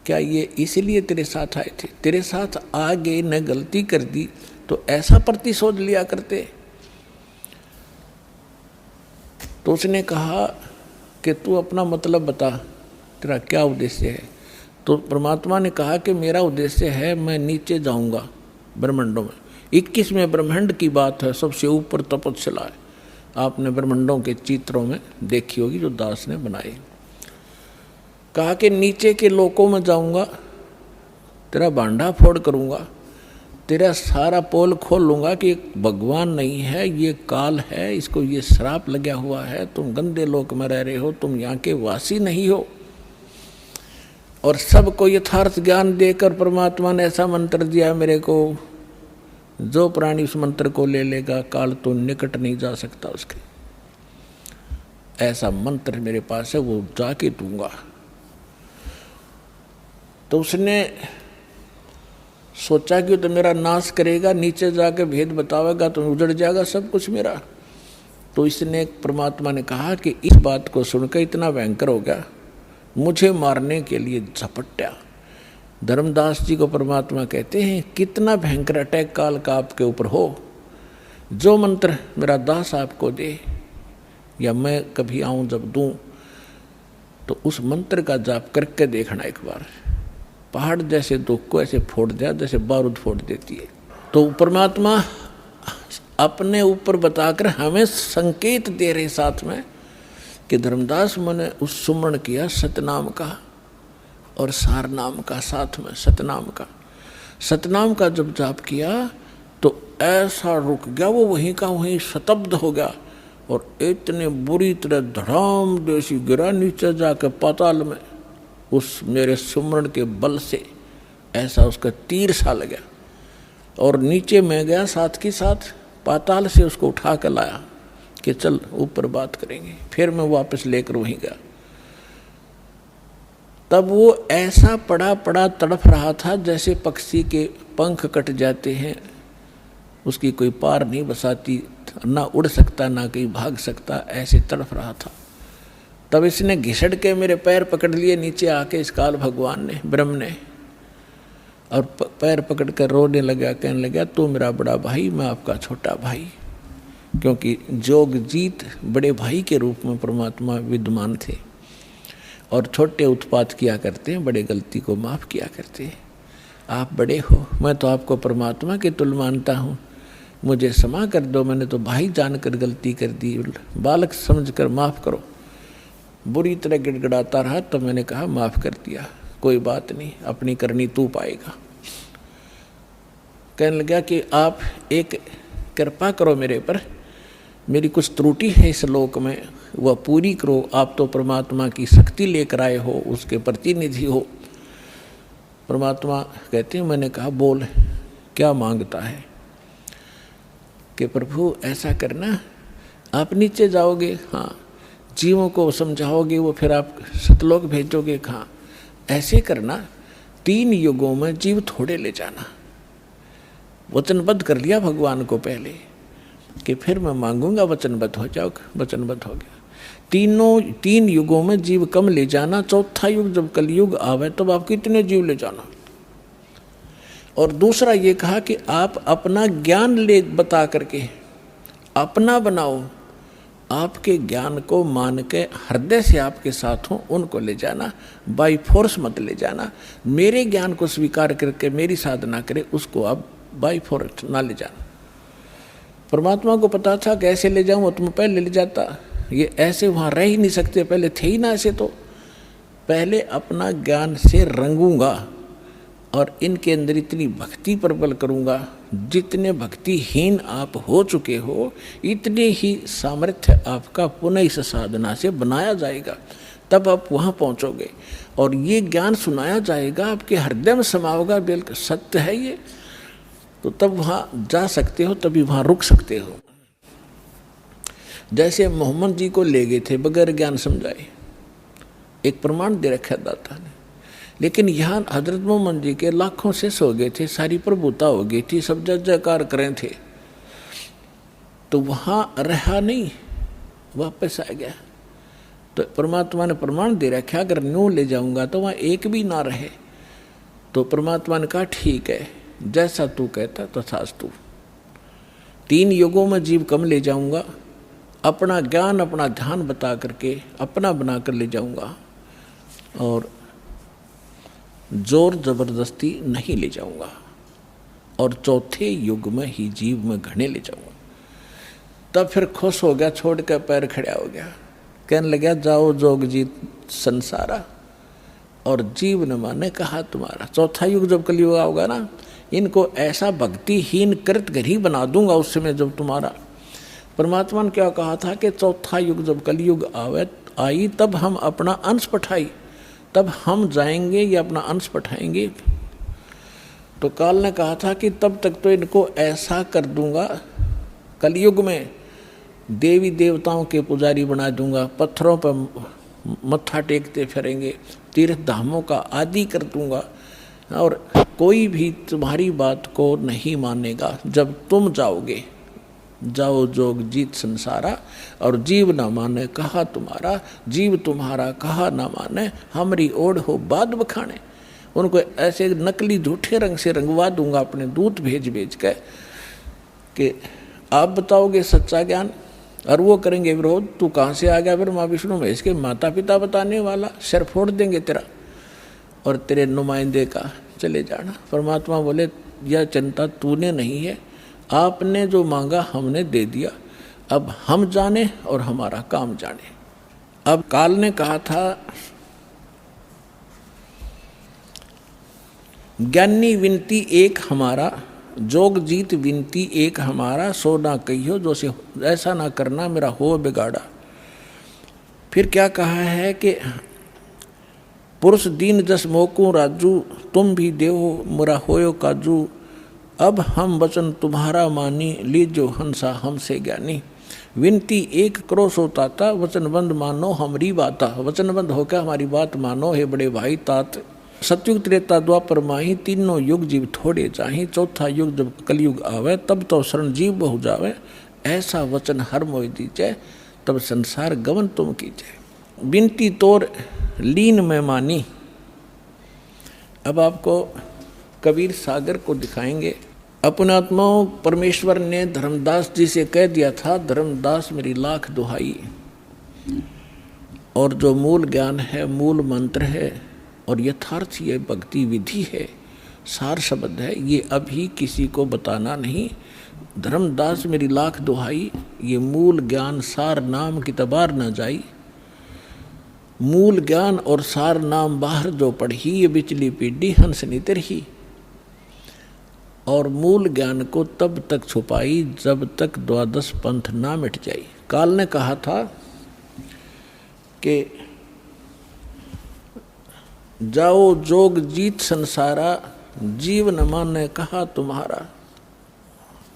क्या ये इसलिए तेरे साथ आए थे? तेरे साथ आगे न गलती कर दी तो ऐसा प्रतिशोध लिया करते। तो उसने कहा कि तू अपना मतलब बता, तेरा क्या उद्देश्य है। तो परमात्मा ने कहा कि मेरा उद्देश्य है मैं नीचे जाऊंगा ब्रह्मांडों में। 21वें ब्रह्मांड की बात है, सबसे ऊपर तपस्या है, आपने ब्रह्मांडों के चित्रों में देखी होगी जो दास ने बनाए। कहा कि नीचे के लोकों में जाऊंगा, तेरा भांडा फोड़ करूंगा, तेरा सारा पोल खोल लूंगा कि भगवान नहीं है, ये काल है, इसको ये श्राप लगा हुआ है, तुम गंदे लोक में रह रहे हो, तुम यहाँ के वासी नहीं हो। और सबको यथार्थ ज्ञान देकर परमात्मा ने ऐसा मंत्र दिया मेरे को, जो प्राणी उस मंत्र को ले लेगा काल तो निकट नहीं जा सकता उसके। ऐसा मंत्र मेरे पास है, वो जाके दूंगा। तो उसने सोचा कि तो मेरा नाश करेगा, नीचे जाके भेद बतावेगा तो उजड़ जाएगा सब कुछ मेरा। तो इसने परमात्मा ने कहा कि इस बात को सुनकर इतना भयंकर हो गया, मुझे मारने के लिए झपट्या। धर्मदास जी को परमात्मा कहते हैं कितना भयंकर अटैक काल का आपके ऊपर हो, जो मंत्र मेरा दास आपको दे या मैं कभी आऊं जब दूं तो उस मंत्र का जाप करके देखना एक बार, पहाड़ जैसे दुख को ऐसे फोड़ दिया जैसे बारूद फोड़ देती है। तो परमात्मा अपने ऊपर बताकर हमें संकेत दे रहे साथ में कि धर्मदास मैंने उस सुमरण किया सतनाम का और सार नाम का, साथ में सतनाम का। सतनाम का जब जाप किया तो ऐसा रुक गया वो, वहीं का वहीं स्तब्ध हो गया और इतने बुरी तरह धड़ाम जैसी गिरा नीचे जाकर पाताल में। उस मेरे सुमरण के बल से ऐसा उसका तीर सा लगा और नीचे मैं गया, साथ के साथ पाताल से उसको उठा कर लाया कि चल ऊपर बात करेंगे। फिर मैं वापस लेकर वहीं गया। तब वो ऐसा पड़ा पड़ा तड़फ रहा था जैसे पक्षी के पंख कट जाते हैं, उसकी कोई पार नहीं बसाती, ना उड़ सकता ना कहीं भाग सकता, ऐसे तड़फ रहा था। तब इसने घिसड़ के मेरे पैर पकड़ लिए नीचे आके, इस काल भगवान ने, ब्रह्म ने, और पैर पकड़ कर रोने लगा, कहने लगा तू मेरा बड़ा भाई, मैं आपका छोटा भाई। क्योंकि जोगजीत बड़े भाई के रूप में परमात्मा विद्यमान थे और छोटे उत्पात किया करते हैं, बड़े गलती को माफ़ किया करते हैं। आप बड़े हो, मैं तो आपको परमात्मा के तुल्य मानता हूँ, मुझे क्षमा कर दो, मैंने तो भाई जानकर गलती कर दी, बालक समझकर माफ़ करो। बुरी तरह गिड़गिड़ाता रहा, तो मैंने कहा माफ़ कर दिया, कोई बात नहीं, अपनी करनी तू पाएगा। कहने लगा कि आप एक कृपा करो मेरे पर, मेरी कुछ त्रुटि है इस लोक में, वह पूरी करो। आप तो परमात्मा की शक्ति लेकर आए हो, उसके प्रतिनिधि हो। परमात्मा कहते हैं, मैंने कहा बोल क्या मांगता है? कि प्रभु ऐसा करना, आप नीचे जाओगे, हाँ, जीवों को समझाओगे, वो फिर आप सतलोक भेजोगे, हाँ, ऐसे करना, 3 युगों में जीव थोड़े ले जाना। वचनबद्ध कर लिया भगवान को पहले कि फिर मैं मांगूंगा, वचनबद्ध हो जाओ, वचनबद्ध हो गया। 3 युगों में जीव कम ले जाना, चौथा युग जब कलयुग आवे तब आप कितने जीव ले जाना। और दूसरा ये कहा कि आप अपना ज्ञान ले बता करके अपना बनाओ, आपके ज्ञान को मान के हृदय से आपके साथ हों, उनको ले जाना, बाई फोर्स मत ले जाना। मेरे ज्ञान को स्वीकार करके मेरी साधना करे, उसको आप बाई फोर्स ना ले जाना। परमात्मा को पता था कैसे ले जाऊँ, तुम पहले ले जाता, ये ऐसे वहाँ रह ही नहीं सकते, पहले थे ही ना ऐसे, तो पहले अपना ज्ञान से रंगूंगा और इनके अंदर इतनी भक्ति प्रबल करूंगा, जितने भक्तिहीन आप हो चुके हो इतने ही सामर्थ्य आपका पुनः इस साधना से बनाया जाएगा, तब आप वहाँ पहुँचोगे और ये ज्ञान सुनाया जाएगा, आपके हृदय में समाओगा, बिल्कुल सत्य है ये, तो तब वहाँ जा सकते हो, तभी वहाँ रुक सकते हो। जैसे मोहम्मद जी को ले गए थे बगैर ज्ञान समझाए, एक प्रमाण दे रखा दाता ने, लेकिन यहाँ हजरत मोहम्मद जी के लाखों से सो गए थे, सारी प्रभुता हो गई थी, सब जय जयकार करें थे, तो वहाँ रहा नहीं, वापस आ गया। तो परमात्मा ने प्रमाण दे रखा, अगर न्यू ले जाऊंगा तो वहाँ एक भी ना रहे। तो परमात्मा ने कहा ठीक है, जैसा तू कहता तथास्तु। 3 युगों में जीव कम ले जाऊंगा, अपना ज्ञान अपना ध्यान बता करके अपना बना कर ले जाऊंगा, और जोर जबरदस्ती नहीं ले जाऊंगा, और चौथे युग में ही जीव में घने ले जाऊंगा। तब फिर खुश हो गया, छोड़ कर पैर खड़ा हो गया, कहने लगा जाओ जोगजीत संसारा, और जीव ने माने कहा तुम्हारा। चौथा युग जब कलयुग होगा ना, इनको ऐसा भक्तिहीन कृत घरी बना दूंगा उस समय जब तुम्हारा। परमात्मा ने क्या कहा था कि चौथा युग जब कलयुग आई तब हम अपना अंश पठाई, तब हम जाएंगे या अपना अंश पठाएंगे। तो काल ने कहा था कि तब तक तो इनको ऐसा कर दूंगा, कलयुग में देवी देवताओं के पुजारी बना दूंगा, पत्थरों पर मत्था टेकते फिरेंगे, तीर्थ धामों का आदि कर दूंगा, और कोई भी तुम्हारी बात को नहीं मानेगा। जब तुम जाओगे, जाओ जोगजीत संसारा, और जीव न माने कहा तुम्हारा, जीव तुम्हारा कहा न माने, हमारी ओढ़ हो बाद बखाने। उनको ऐसे नकली झूठे रंग से रंगवा दूंगा, अपने दूत भेज भेज के कि आप बताओगे सच्चा ज्ञान, और वो करेंगे विरोध। तू कहाँ से आ गया फिर माँ विष्णु महेश के माता पिता बताने वाला, सिर फोड़ देंगे तेरा और तेरे नुमाइंदे का, चले जाना। परमात्मा बोले यह चिंता तूने नहीं है, आपने जो मांगा हमने दे दिया, अब हम जाने और हमारा काम जाने। अब काल ने कहा था ज्ञानी विनती एक हमारा, जोगजीत विनती एक हमारा, सो ना कहियो जो से ऐसा ना करना मेरा हो बिगाड़ा। फिर क्या कहा है कि पुरुष दीन जस मोकू राजू, तुम भी देहो मुरा होयो काजू। अब हम वचन तुम्हारा मानी, लीजो हंसा हमसे ज्ञानी। विनती एक करो सो ताता, वचनबंद मानो हमरी बाता। वचनबंद होकर हमारी बात मानो हे बड़े भाई तात। सतयुग त्रेता द्वापर माही, तीनों युग जीव थोड़े चाही। चौथा युग जब कलयुग आवे, तब तो शरण जीव बहु जावे। ऐसा वचन हर मोहि दीजै, तब संसार गमन तुम कीजै। बिनती तोर लीन में मानी। अब आपको कबीर सागर को दिखाएंगे। अपने आत्माओं परमेश्वर ने धर्मदास जी से कह दिया था, धर्मदास मेरी लाख दुहाई। और जो मूल ज्ञान है, मूल मंत्र है और यथार्थ ये भक्ति विधि है, सार शब्द है, ये अभी किसी को बताना नहीं। धर्मदास मेरी लाख दुहाई, ये मूल ज्ञान सार नाम की तबार न जाई। मूल ज्ञान और सार नाम बाहर जो पढ़ी, ये बिचली पीढ़ी हंस नितर ही। और मूल ज्ञान को तब तक छुपाई जब तक द्वादश पंथ ना मिट जाई। काल ने कहा था कि जाओ जोग जीत संसारा, जीव न माने कहा तुम्हारा।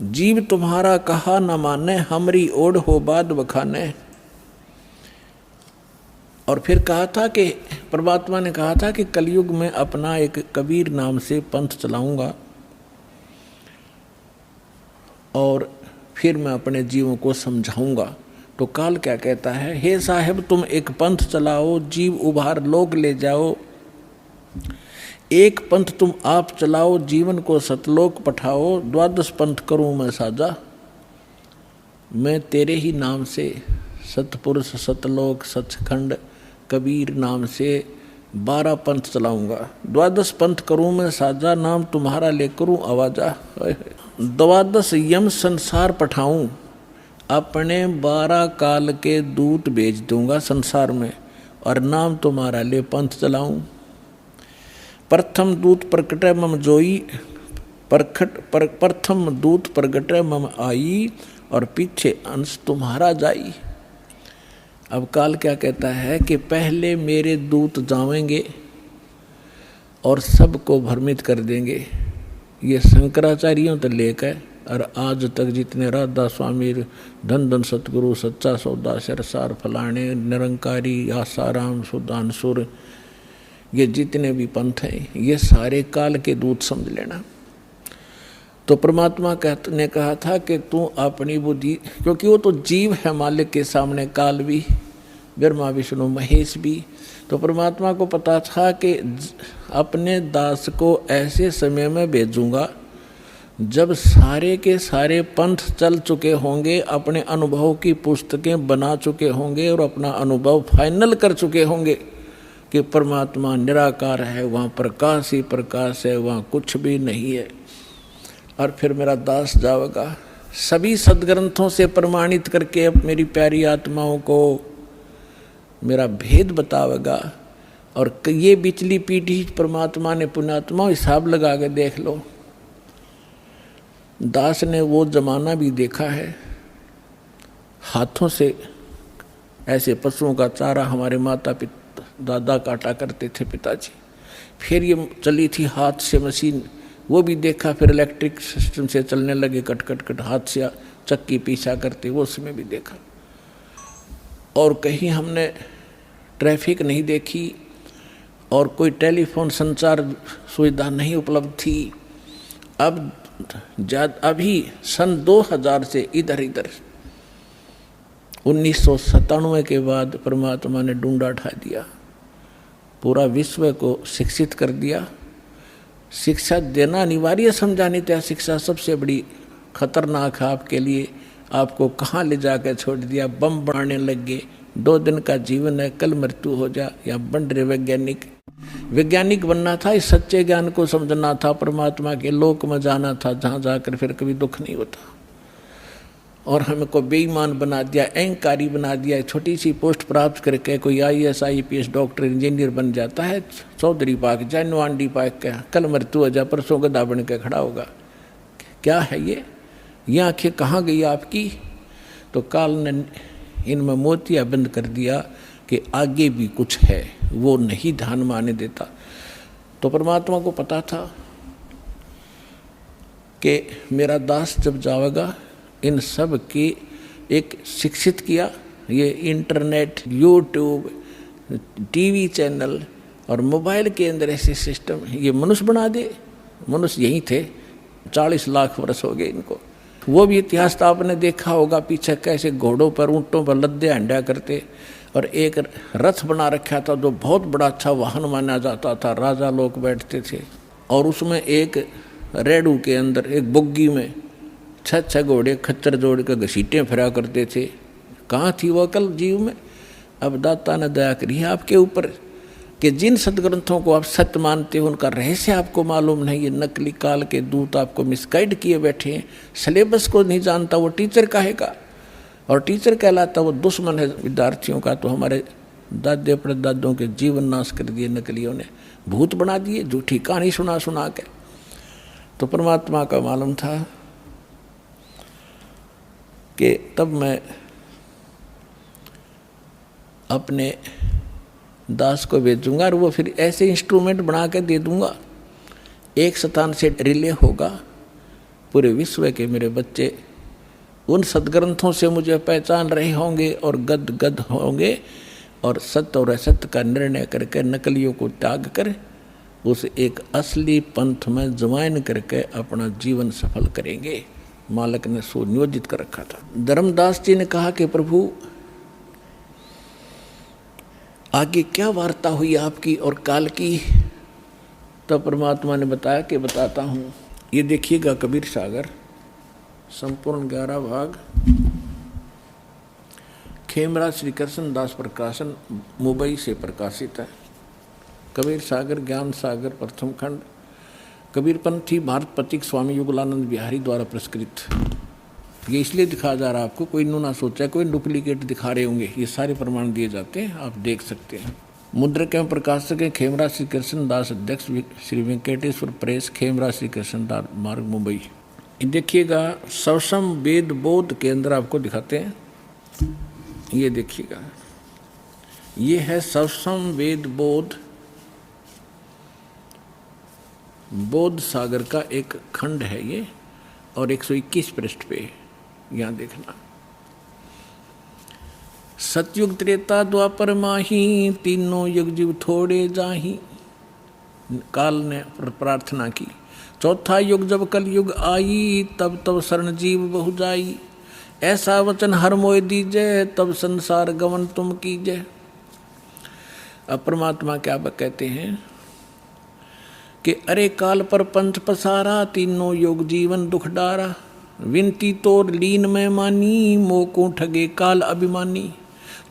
जीव तुम्हारा कहा न माने, हमरी ओढ़ हो बाद बखाने। और फिर कहा था कि परमात्मा ने कहा था कि कलयुग में अपना एक कबीर नाम से पंथ चलाऊंगा और फिर मैं अपने जीवों को समझाऊंगा। तो काल क्या कहता है, हे साहेब तुम एक पंथ चलाओ, जीव उभार लोग ले जाओ। एक पंथ तुम आप चलाओ, जीवन को सतलोक पठाओ। द्वादश पंथ करूं मैं साजा, मैं तेरे ही नाम से सतपुरुष सतलोक सचखंड कबीर नाम से 12 पंथ चलाऊंगा। द्वादश पंथ करूं मैं साजा, नाम तुम्हारा ले करूं आवाजा। द्वादश यम संसार पठाऊं, अपने 12 काल के दूत भेज दूंगा संसार में, और नाम तुम्हारा ले पंथ चलाऊं। प्रथम दूत प्रकटे मम जोई, प्रथम दूत प्रगटे मम आई, और पीछे अंश तुम्हारा जाई। अब काल क्या कहता है कि पहले मेरे दूत जावेंगे और सबको भ्रमित कर देंगे। ये शंकराचार्यों तो लेकर और आज तक जितने राधा स्वामी, धन धन सतगुरु, सच्चा सौदा, सरसार फलाने, निरंकारी, आसाराम, सुदानसुर, ये जितने भी पंथ हैं, ये सारे काल के दूत समझ लेना। तो परमात्मा ने कहा था कि तू अपनी बुद्धि, क्योंकि वो तो जीव है मालिक के सामने, काल भी, ब्रह्मा विष्णु महेश भी। तो परमात्मा को पता था कि अपने दास को ऐसे समय में भेजूंगा जब सारे के सारे पंथ चल चुके होंगे, अपने अनुभव की पुस्तकें बना चुके होंगे और अपना अनुभव फाइनल कर चुके होंगे कि परमात्मा निराकार है, वहाँ प्रकाश ही प्रकाश है, वहाँ कुछ भी नहीं है। और फिर मेरा दास जाएगा सभी सदग्रंथों से प्रमाणित करके अब मेरी प्यारी आत्माओं को मेरा भेद बतावेगा। और ये बिचली पीढ़ी परमात्मा ने पुण्यात्मा हिसाब लगा के देख लो, दास ने वो जमाना भी देखा है, हाथों से ऐसे पशुओं का चारा हमारे माता पिता दादा काटा करते थे पिताजी। फिर ये चली थी हाथ से मशीन, वो भी देखा। फिर इलेक्ट्रिक सिस्टम से चलने लगे, कट कट कट हाथ से चक्की पीछा करते, वो उसमें भी देखा। और कहीं हमने ट्रैफिक नहीं देखी और कोई टेलीफोन संचार सुविधा नहीं उपलब्ध थी। अब अभी सन 2000 से इधर 1997 के बाद परमात्मा ने डूंडा उठा दिया, पूरा विश्व को शिक्षित कर दिया। शिक्षा देना अनिवार्य समझा, नहीं तो शिक्षा सबसे बड़ी खतरनाक है आपके लिए। आपको कहाँ ले जाकर छोड़ दिया, बम बनाने लग गए। 2 दिन का जीवन है, कल मृत्यु हो जा। या बन रहे वैज्ञानिक बनना था, इस सच्चे ज्ञान को समझना था, परमात्मा के लोक में जाना था, जहाँ जाकर फिर कभी दुख नहीं होता। और हमको बेईमान बना दिया, अहंकारी बना दिया। छोटी सी पोस्ट प्राप्त करके कोई IAS IPS डॉक्टर इंजीनियर बन जाता है, चौधरी पाक जैन आंडी पाक का, कल मृत्यु हो जा, परसों गधा बन के खड़ा होगा। क्या है ये आंखें कहाँ गई आपकी? तो काल ने इनमें मोतिया बंद कर दिया कि आगे भी कुछ है, वो नहीं ध्यान में आने देता। तो परमात्मा को पता था कि मेरा दास जब जाएगा, इन सब की एक शिक्षित किया, ये इंटरनेट, यूट्यूब, टीवी चैनल और मोबाइल के अंदर ऐसे सिस्टम ये मनुष्य बना दे। मनुष्य यही थे, 40 लाख वर्ष हो गए इनको। वो भी इतिहास तो आपने देखा होगा, पीछे कैसे घोड़ों पर, ऊँटों पर लद्दे हंडा करते, और एक रथ बना रखा था जो बहुत बड़ा अच्छा वाहन माना जाता था, राजा लोग बैठते थे, और उसमें एक रेडू के अंदर एक बुग्गी में 6 घोड़े खच्चर जोड़ कर घसीटें फिरा करते थे। कहाँ थी वो अकल जीव में? अब दाता ने दया करी है आपके ऊपर कि जिन सदग्रंथों को आप सत्य मानते हो उनका रहस्य आपको मालूम नहीं। ये नकली काल के दूत आपको मिसगाइड किए बैठे हैं। सिलेबस को नहीं जानता वो टीचर कहेगा, और टीचर कहलाता वो दुश्मन है विद्यार्थियों का। तो हमारे दादे परदादों के जीवन नाश कर दिए नकलियों ने, भूत बना दिए, झूठी कहानी सुना सुना के। तो परमात्मा का मालूम था कि तब मैं अपने दास को भेजूंगा और वो फिर ऐसे इंस्ट्रूमेंट बना के दे दूंगा, एक स्थान से रिले होगा पूरे विश्व के मेरे बच्चे उन सदग्रंथों से मुझे पहचान रहे होंगे और गद गद होंगे, और सत्य और असत्य का निर्णय करके नकलियों को त्याग कर उस एक असली पंथ में ज्वाइन करके अपना जीवन सफल करेंगे। मालिक ने सुनियोजित कर रखा था। धर्मदास जी ने कहा कि प्रभु आगे क्या वार्ता हुई आपकी और काल की? तो परमात्मा ने बताया कि बताता हूँ। ये देखिएगा कबीर सागर संपूर्ण 11 भाग, खेमराज श्री कृष्ण दास प्रकाशन मुंबई से प्रकाशित है। कबीर सागर ज्ञान सागर प्रथम खंड, कबीरपंथी भारत पथिक स्वामी युगलानंद बिहारी द्वारा पुरस्कृत। ये इसलिए दिखाया जा रहा है आपको, कोई ना सोचा कोई डुप्लीकेट दिखा रहे होंगे, ये सारे प्रमाण दिए जाते हैं, आप देख सकते हैं। मुद्रक एवं प्रकाशक है खेमराज श्री कृष्ण दास, अध्यक्ष श्री वेंकटेश्वर प्रेस, खेमराज श्री कृष्ण दास मार्ग मुंबई। देखिएगा सवसम वेद बोध के अंदर आपको दिखाते हैं, ये देखिएगा ये है सवसम वेद बोध, बोध सागर का एक खंड है ये, और 121 पृष्ठ पे यहाँ देखना। सतयुग त्रेता द्वापर माही, तीनों युग जीव थोड़े जाही। काल ने प्रार्थना की। चौथा युग जब कल युग आई, तब तब शरण जीव बहु जाई। ऐसा वचन हर मोय दीजय, तब संसार गमन तुम कीजय। अब परमात्मा क्या कहते हैं कि अरे काल पर पंथ पसारा, तीनों योग जीवन दुख डारा। विनती तोर लीन में मानी, मोको ठगे काल अभिमानी।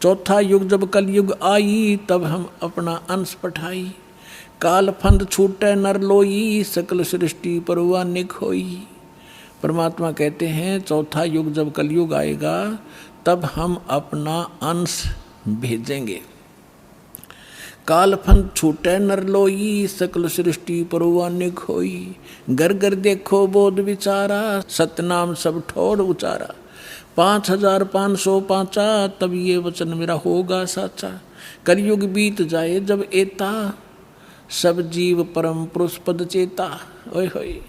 चौथा युग जब कल युग आई, तब हम अपना अंश पठाई। काल फंद छूटे नर लोई, सकल सृष्टि परुआ निक होई। परमात्मा कहते हैं चौथा युग जब कलयुग आएगा तब हम अपना अंश भेजेंगे। काल फंद छूटे नर लोई, सकल सृष्टि परुआ निक होई। घर घर देखो बोध विचारा, सतनाम सब ठोड़ उचारा। 5505 तब ये वचन मेरा होगा साचा। कलयुग बीत जाए जब एता, सब जीव परम पुरुष पद चेता। ओए होए,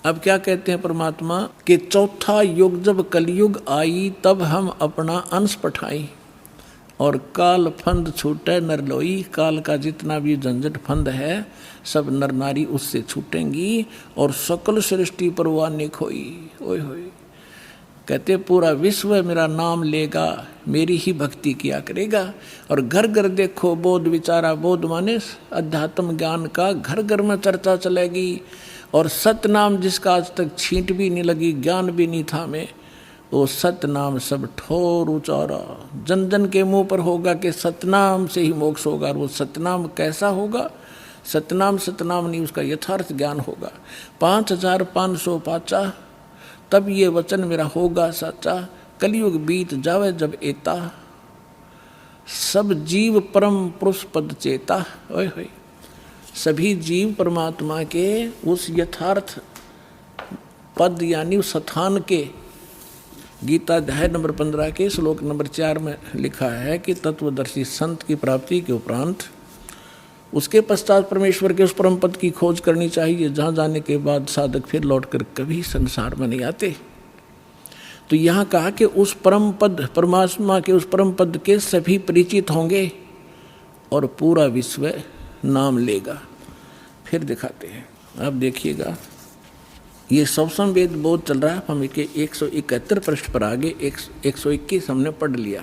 अब क्या कहते हैं परमात्मा कि चौथा युग जब कलयुग आई, तब हम अपना अंश पठाई। और काल फंद छूटे नर लोई, काल का जितना भी झंझट फंद है सब नर नारी उससे छूटेंगी, और सकल सृष्टि पर वह निक होई। ओए होए, कहते पूरा विश्व मेरा नाम लेगा, मेरी ही भक्ति किया करेगा। और घर घर देखो बोध विचारा, बोध माने अध्यात्म ज्ञान का घर घर में चर्चा चलेगी। और सतनाम जिसका आज तक छींट भी नहीं लगी, ज्ञान भी नहीं था में, वो सतनाम सब ठोर उचारा। जन जन के मुंह पर होगा कि सतनाम से ही मोक्ष होगा। और वो सतनाम कैसा होगा? सतनाम सतनाम नहीं, उसका यथार्थ ज्ञान होगा। 5505 तब ये वचन मेरा होगा सच्चा। कलयुग बीत जावे जब एता, सब जीव परम पुरुष पद चेता। ओए होए, सभी जीव परमात्मा के उस यथार्थ पद यानी उस स्थान के गीता अध्याय नंबर 15 के श्लोक नंबर 4 में लिखा है कि तत्वदर्शी संत की प्राप्ति के उपरांत उसके पश्चात परमेश्वर के उस परम पद की खोज करनी चाहिए जहाँ जाने के बाद साधक फिर लौटकर कभी संसार में नहीं आते। तो यहाँ कहा कि उस परम पद, परमात्मा के उस परम पद के सभी परिचित होंगे और पूरा विश्व नाम लेगा। फिर दिखाते हैं, अब देखिएगा, ये सवसम वेद बोध चल रहा है। हम 171 पृष्ठ पर आगे 121 हमने पढ़ लिया।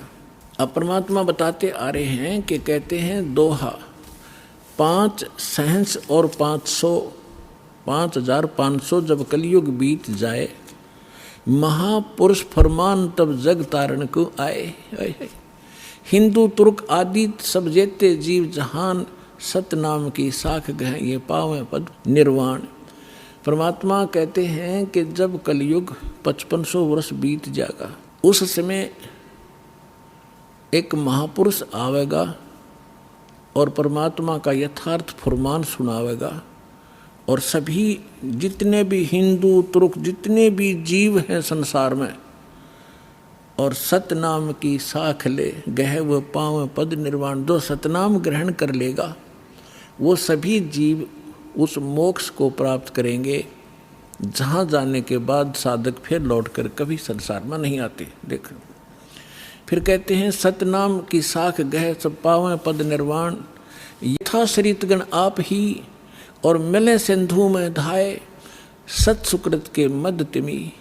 अब परमात्मा बताते आ रहे हैं कि कहते हैं दोहा 5 सहंस और 5500 जब कलयुग बीत जाए, महापुरुष फरमान तब जग तारण को आए। हिंदू तुर्क आदि सब जेते जीव जहान, सतनाम की साख गह ये पावें पद निर्वाण। परमात्मा कहते हैं कि जब कलयुग 5500 वर्ष बीत जाएगा, उस समय एक महापुरुष आवेगा और परमात्मा का यथार्थ फरमान सुनावेगा, और सभी जितने भी हिंदू तुर्क जितने भी जीव हैं संसार में, और सतनाम की साख ले गह व पाँव पद निर्वाण। जो सतनाम ग्रहण कर लेगा वो सभी जीव उस मोक्ष को प्राप्त करेंगे जहाँ जाने के बाद साधक फिर लौटकर कभी संसार में नहीं आते। देखो फिर कहते हैं सतनाम की साख गह सब पावें पद निर्वाण। यथा सरितगण आप ही और मिले सिंधु में धाये, सत सुकृत के मद तिमी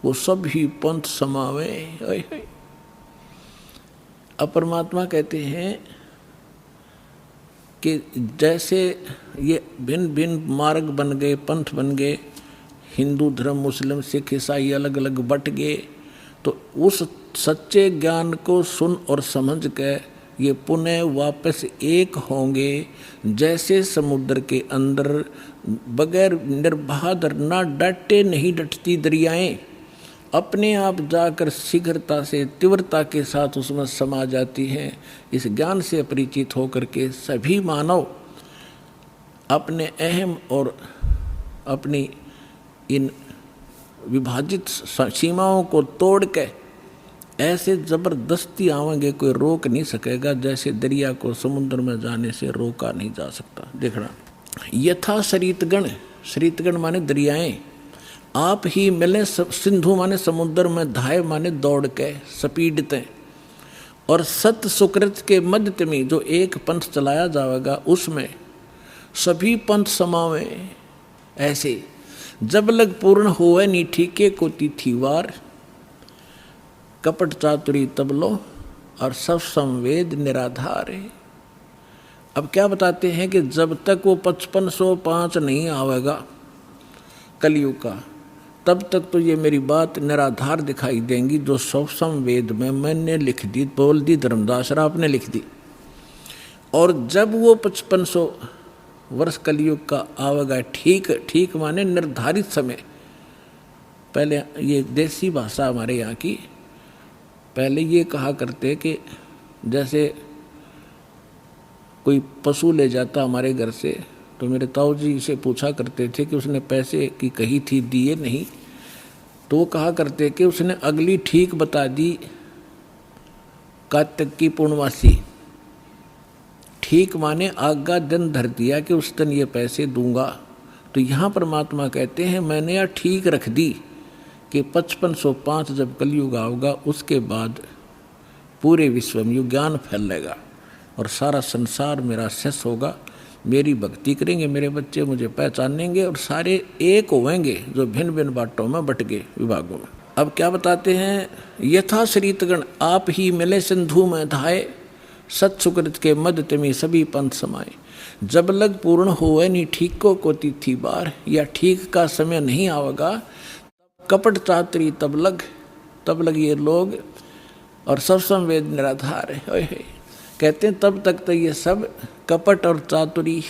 वो सब ही पंथ समावे। अब परमात्मा कहते हैं कि जैसे ये भिन्न भिन्न मार्ग बन गए, पंथ बन गए, हिंदू धर्म, मुस्लिम, सिख, ईसाई अलग अलग बट गए, तो उस सच्चे ज्ञान को सुन और समझ के ये पुनः वापस एक होंगे। जैसे समुद्र के अंदर बगैर निर्बाध ना डटे नहीं डटती दरियाएं, अपने आप जाकर शीघ्रता से तीव्रता के साथ उसमें समा जाती हैं। इस ज्ञान से परिचित होकर के सभी मानव अपने अहम और अपनी इन विभाजित सीमाओं को तोड़ के ऐसे जबरदस्ती आवेंगे, कोई रोक नहीं सकेगा, जैसे दरिया को समुद्र में जाने से रोका नहीं जा सकता। देखना, यथा सरितगण, सरितगण माने दरियाएं, आप ही मिले सिंधु माने समुद्र में, धाय माने दौड़ के सपीडते, और सत सुकृत के मध्य में जो एक पंथ चलाया जाएगा उसमें सभी पंथ समावे। ऐसे जब लग पूर्ण होवे नी ठीके को तिथिवार, कपट चातुरी तबलो और सब संवेद निराधार है। अब क्या बताते हैं कि जब तक वो 5505 नहीं आवेगा कलयुग का, तब तक तो ये मेरी बात निराधार दिखाई देंगी जो सवसम वेद में मैंने लिख दी, बोल दी, धर्मदास आपने लिख दी। और जब वो 5500 वर्ष कलयुग का आवेगा, ठीक ठीक माने निर्धारित समय। पहले ये देसी भाषा हमारे यहाँ की, पहले ये कहा करते कि जैसे कोई पशु ले जाता हमारे घर से, तो मेरे ताऊ जी से पूछा करते थे कि उसने पैसे की कही थी, दिए नहीं, तो वो कहा करते कि उसने अगली ठीक बता दी, कार्तिक की पूर्णमासी। ठीक माने आगा दिन धर दिया कि उस दिन ये पैसे दूंगा। तो यहाँ परमात्मा कहते हैं मैंने यह ठीक रख दी कि 5505 जब कलयुग आएगा उसके बाद पूरे विश्व में ज्ञान फैलेगा और सारा संसार मेरा शेष होगा। मेरी भक्ति करेंगे मेरे बच्चे, मुझे पहचानेंगे और सारे एक होंगे जो भिन्न भिन्न बाटों में बट गए विभागों में। अब क्या बताते हैं, यथा सरितगण आप ही मिले सिंधु में धाये, सत सुकृत के मद तिमी सभी पंथ समाये। जब लग पूर्ण होवे नी ठीक को तिथि बार, या ठीक का समय नहीं आवेगा, कपट चातुरी तब लग ये लोग और सब संवेद निराधार है। कहते हैं तब तक तो ये सब कपट और चातुरी